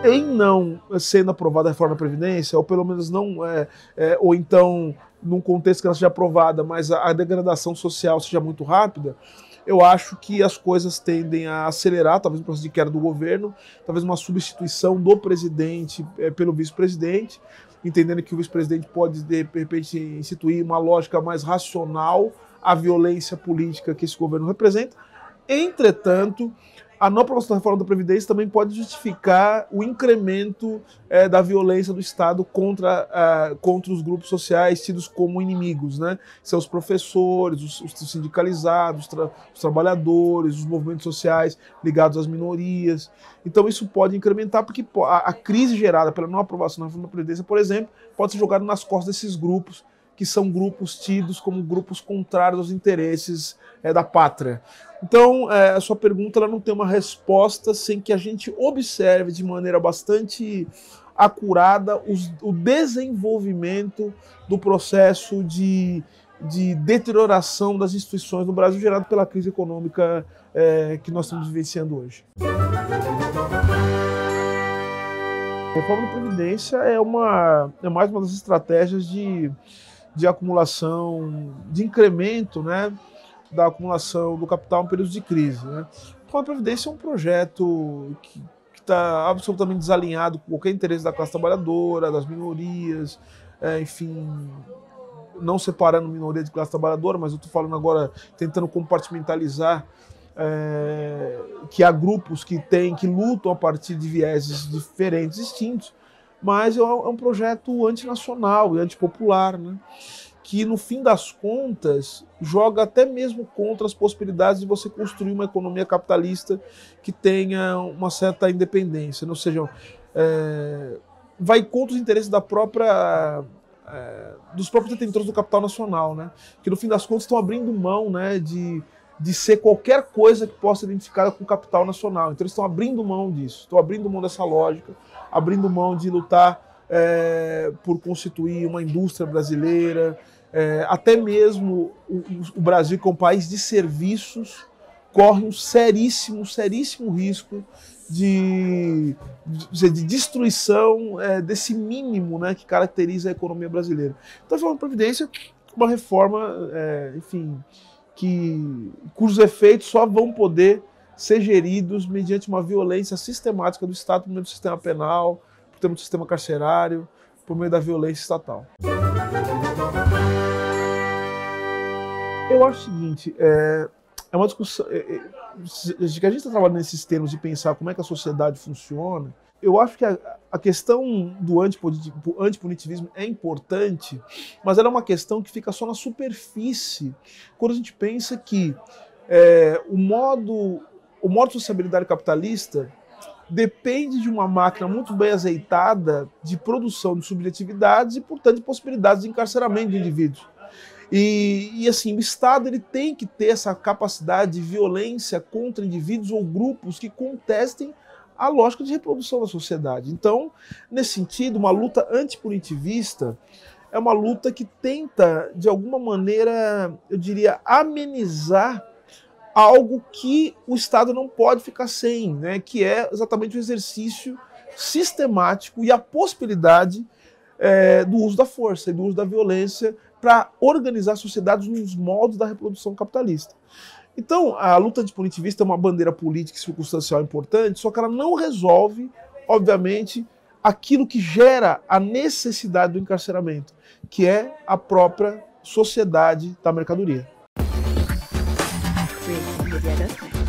Em não sendo aprovada a reforma da Previdência, ou pelo menos não, ou então num contexto que ela seja aprovada, mas a degradação social seja muito rápida, eu acho que as coisas tendem a acelerar, talvez um processo de queda do governo, talvez uma substituição do presidente pelo vice-presidente, entendendo que o vice-presidente pode, de repente, instituir uma lógica mais racional à violência política que esse governo representa. Entretanto, a não aprovação da reforma da Previdência também pode justificar o incremento da violência do Estado contra os grupos sociais tidos como inimigos, né? São os professores, os sindicalizados, os trabalhadores, os movimentos sociais ligados às minorias. Então isso pode incrementar, porque a crise gerada pela não aprovação da reforma da Previdência, por exemplo, pode ser jogada nas costas desses grupos, que são grupos tidos como grupos contrários aos interesses da pátria. Então, a sua pergunta ela não tem uma resposta sem que a gente observe de maneira bastante acurada o desenvolvimento do processo de deterioração das instituições no Brasil gerado pela crise econômica que nós estamos vivenciando hoje. A reforma da Previdência é mais uma das estratégias de acumulação, de incremento, né, da acumulação do capital em períodos de crise, né? A Previdência é um projeto que está absolutamente desalinhado com qualquer interesse da classe trabalhadora, das minorias, enfim, não separando minoria de classe trabalhadora, mas eu estou falando agora, tentando compartimentalizar que há grupos que lutam a partir de vieses diferentes, distintos, mas é um projeto antinacional e antipopular, né? Que no fim das contas joga até mesmo contra as possibilidades de você construir uma economia capitalista que tenha uma certa independência, né? Ou seja, vai contra os interesses dos próprios detentores do capital nacional, né? Que no fim das contas estão abrindo mão, né, de ser qualquer coisa que possa ser identificada com o capital nacional. Então eles estão abrindo mão disso, estão abrindo mão dessa lógica, abrindo mão de lutar por constituir uma indústria brasileira, até mesmo o Brasil, que é um país de serviços, corre um seríssimo risco de destruição desse mínimo, né, que caracteriza a economia brasileira. Então, a reforma da Previdência é uma reforma, enfim, cujos efeitos só vão poder ser geridos mediante uma violência sistemática do Estado por meio do sistema penal, por meio do sistema carcerário, por meio da violência estatal. Eu acho o seguinte, é uma discussão, que a gente está trabalhando nesses termos de pensar como é que a sociedade funciona. Eu acho que a questão do antipunitivismo é importante, mas ela é uma questão que fica só na superfície quando a gente pensa que o modo de sociabilidade capitalista depende de uma máquina muito bem azeitada de produção de subjetividades e, portanto, de possibilidades de encarceramento de indivíduos. E assim, o Estado ele tem que ter essa capacidade de violência contra indivíduos ou grupos que contestem a lógica de reprodução da sociedade. Então, nesse sentido, uma luta antipunitivista é uma luta que tenta, de alguma maneira, eu diria, amenizar algo que o Estado não pode ficar sem, né? Que é exatamente o exercício sistemático e a possibilidade do uso da força e do uso da violência para organizar sociedades nos moldes da reprodução capitalista. Então, a luta antipunitivista é uma bandeira política e circunstancial importante, só que ela não resolve, obviamente, aquilo que gera a necessidade do encarceramento, que é a própria sociedade da mercadoria. Sim,